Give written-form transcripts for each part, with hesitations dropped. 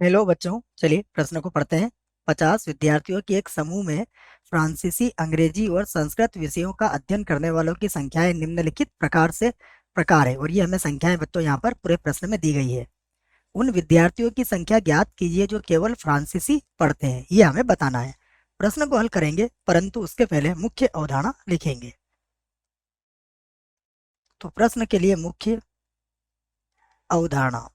Hello बच्चों, चलिए प्रश्न को पढ़ते हैं। 50 विद्यार्थियों के एक समूह में फ्रांसीसी, अंग्रेजी और संस्कृत विषयों का अध्ययन करने वालों की संख्याएं निम्नलिखित प्रकार है। और ये हमें संख्याएं बच्चों यहाँ पर पूरे प्रश्न में दी गई है। उन विद्यार्थियों की संख्या ज्ञात कीजिए जो केवल फ्रांसीसी पढ़ते हैं, ये हमें बताना है। प्रश्न को हल करेंगे, परंतु उसके पहले मुख्य अवधारणा लिखेंगे। तो प्रश्न के लिए अवधारणा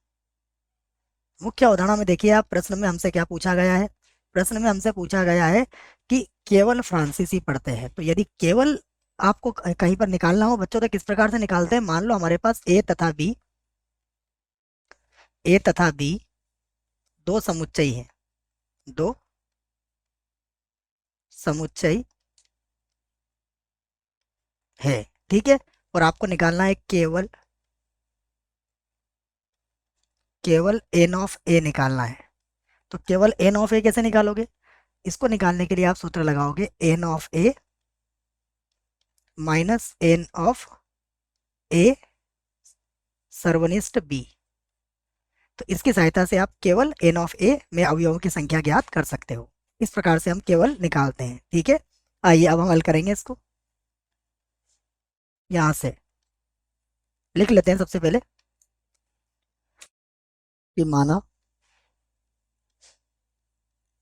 मुख्य अवधारणा में देखिए आप, प्रश्न में हमसे क्या पूछा गया है। प्रश्न में हमसे पूछा गया है कि केवल फ्रांसीसी पढ़ते हैं। तो यदि केवल आपको कहीं पर निकालना हो बच्चों, तो किस प्रकार से निकालते हैं। मान लो हमारे पास ए तथा बी दो समुच्चय हैं। दो समुच्चय है, ठीक है। और आपको निकालना है केवल एन ऑफ ए निकालना है। तो केवल एन ऑफ ए कैसे निकालोगे। इसको निकालने के लिए आप सूत्र लगाओगे n of A minus n of A सर्वनिष्ठ बी। तो इसकी सहायता से आप केवल एन ऑफ ए में अवयवों की संख्या ज्ञात कर सकते हो। इस प्रकार से हम केवल निकालते हैं, ठीक है। आइए अब हम हल करेंगे इसको। यहां से लिख लेते हैं सबसे पहले कि माना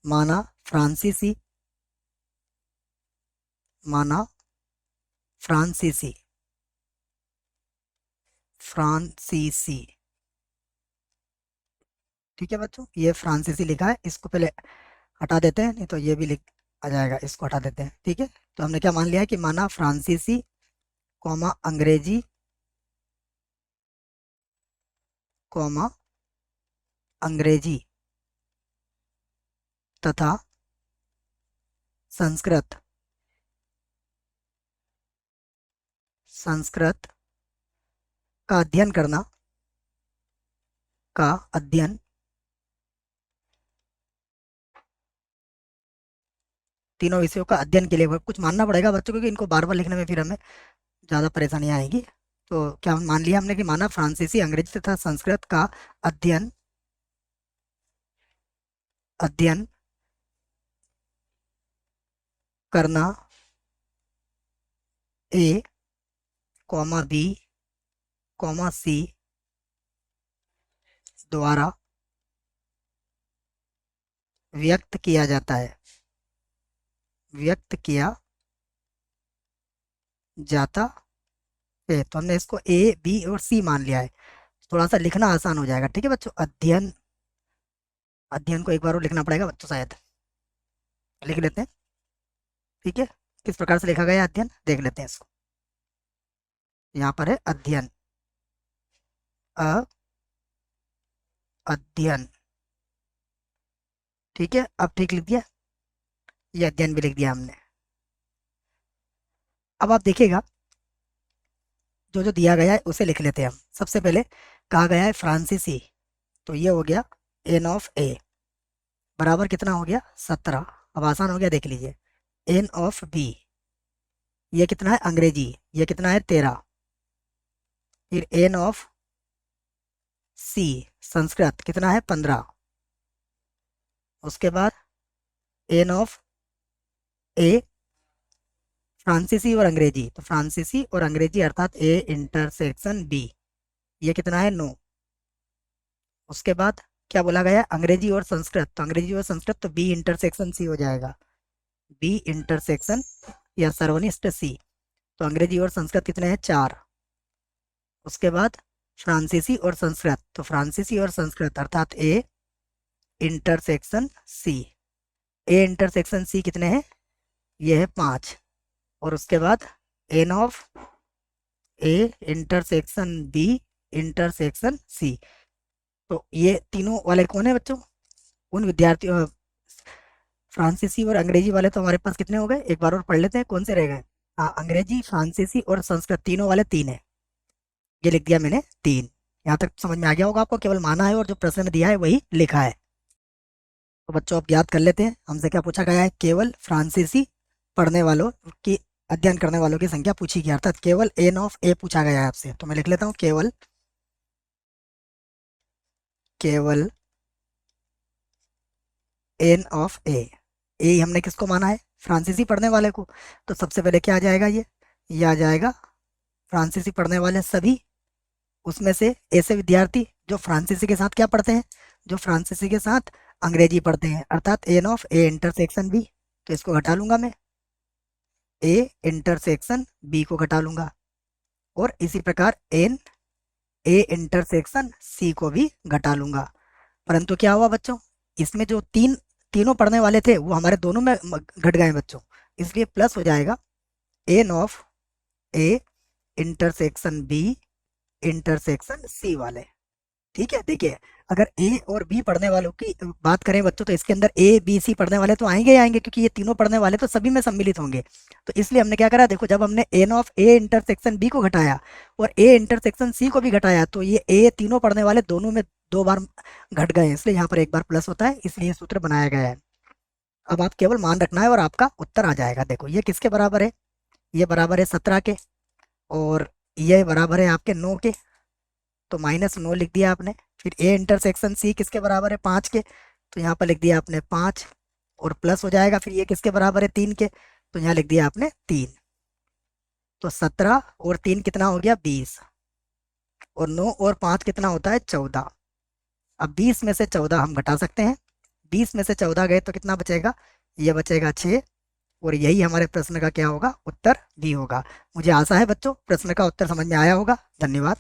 माना फ्रांसीसी माना फ्रांसीसी फ्रांसीसी ठीक है बच्चों, ये फ्रांसीसी लिखा है, इसको पहले हटा देते हैं, नहीं तो ये भी लिख आ जाएगा। इसको हटा देते हैं, ठीक है। तो हमने क्या मान लिया है कि माना फ्रांसीसी कॉमा अंग्रेजी कॉमा अंग्रेजी तथा संस्कृत संस्कृत का अध्ययन करना का अध्ययन तीनों विषयों का अध्ययन के लिए कुछ मानना पड़ेगा बच्चों, क्योंकि इनको बार बार लिखने में फिर हमें ज़्यादा परेशानी आएगी। तो क्या मान लिया हमने कि माना फ्रांसीसी, अंग्रेजी तथा संस्कृत का अध्ययन अध्ययन करना ए कॉमा बी कॉमा सी द्वारा व्यक्त किया जाता है व्यक्त किया जाता है। तो हमने इसको ए बी और सी मान लिया है। थोड़ा सा लिखना आसान हो जाएगा, ठीक है बच्चों। अध्ययन अध्ययन को एक बार और लिखना पड़ेगा बच्चों, शायद लिख लेते हैं, ठीक है। किस प्रकार से लिखा गया है अध्ययन, देख लेते हैं इसको। यहाँ पर है अध्ययन, अध्ययन, ठीक है। अब ठीक लिख दिया, ये अध्ययन भी लिख दिया हमने। अब आप देखिएगा, जो जो दिया गया है उसे लिख लेते हैं हम। सबसे पहले कहा गया है फ्रांसीसी, तो ये हो गया एन ऑफ ए बराबर कितना हो गया 17। अब आसान हो गया, देख लीजिए। एन ऑफ बी, ये कितना है अंग्रेजी, ये कितना है 13। फिर एन ऑफ सी संस्कृत कितना है 15। उसके बाद एन ऑफ ए फ्रांसीसी और अंग्रेजी, तो फ्रांसीसी और अंग्रेजी अर्थात ए इंटरसेक्शन बी, ये कितना है 9। उसके बाद क्या बोला गया अंग्रेजी और संस्कृत, तो अंग्रेजी और संस्कृत तो बी इंटरसेक्शन सी हो जाएगा। बी इंटरसेक्शन या सर्वनिष्ठ सी, तो अंग्रेजी और संस्कृत कितने हैं 4। उसके बाद फ्रांसीसी और संस्कृत, तो फ्रांसीसी और संस्कृत अर्थात A intersection C. A intersection C कितने हैं, ये है 5। और उसके बाद n of A intersection B intersection C, तो ये तीनों वाले कौन है बच्चों, उन विद्यार्थियों। फ्रांसीसी और अंग्रेजी वाले तो हमारे पास कितने हो गए, एक बार और पढ़ लेते हैं कौन से रह गए। हाँ, अंग्रेजी, फ्रांसीसी और संस्कृत तीनों वाले 3 है, ये लिख दिया मैंने 3। यहाँ तक समझ में आ गया होगा आपको, केवल माना है और जो प्रश्न में दिया है वही लिखा है। तो बच्चों आप याद कर लेते हैं, हमसे क्या पूछा गया है, केवल फ्रांसीसी पढ़ने वालों की अध्ययन करने वालों की संख्या पूछी गई, अर्थात केवल एन ऑफ ए पूछा गया है आपसे। तो मैं लिख लेता हूँ केवल एन ऑफ ए हमने किसको माना है? फ्रांसीसी पढ़ने वाले को। तो सबसे पहले क्या आ जाएगा? ये आ जाएगा फ्रांसीसी पढ़ने वाले सभी, उसमें से ऐसे विद्यार्थी जो फ्रांसीसी के साथ क्या पढ़ते हैं? जो फ्रांसीसी के साथ अंग्रेजी पढ़ते हैं, अर्थात n of A intersection B. तो इसको घटा लूंगा मैं, ए इंटरसेक्शन बी को घटा लूंगा, और इसी प्रकार एन ए इंटरसेक्शन सी को भी घटा लूंगा। परंतु क्या हुआ बच्चों, इसमें जो तीनों पढ़ने वाले थे वो हमारे दोनों में घट गए बच्चों, इसलिए प्लस हो जाएगा n of A intersection B intersection C वाले। ठीक है, देखिए, अगर ए और बी पढ़ने वालों की बात करें बच्चों, तो इसके अंदर ए बी सी पढ़ने वाले तो आएंगे ही आएंगे, क्योंकि ये तीनों पढ़ने वाले तो सभी में सम्मिलित होंगे। तो इसलिए हमने क्या करा, देखो, जब हमने n of A intersection B को घटाया और ए इंटरसेक्शन सी को भी घटाया, तो ये ए तीनों पढ़ने वाले दोनों में 2 बार घट गए, इसलिए यहाँ पर 1 बार प्लस होता है, इसलिए ये सूत्र बनाया गया है। अब आप केवल मान रखना है और आपका उत्तर आ जाएगा। देखो, ये किसके बराबर है? ये बराबर है 17 के, और ये बराबर है आपके 9 के, तो -9 लिख दिया आपने। फिर ए इंटरसेक्शन सी किसके बराबर है? 5 के, तो यहाँ पर लिख दिया आपने 5, और प्लस हो जाएगा। फिर ये किसके बराबर है? 3 के, तो यहाँ लिख दिया आपने 3। तो 17 और 3 कितना हो गया? 20, और 9 और 5 कितना होता है? 14। अब 20 में से 14 हम घटा सकते हैं, 20 में से 14 गए तो कितना बचेगा? ये बचेगा 6, और यही हमारे प्रश्न का क्या होगा? उत्तर भी होगा। मुझे आशा है बच्चों प्रश्न का उत्तर समझ में आया होगा। धन्यवाद।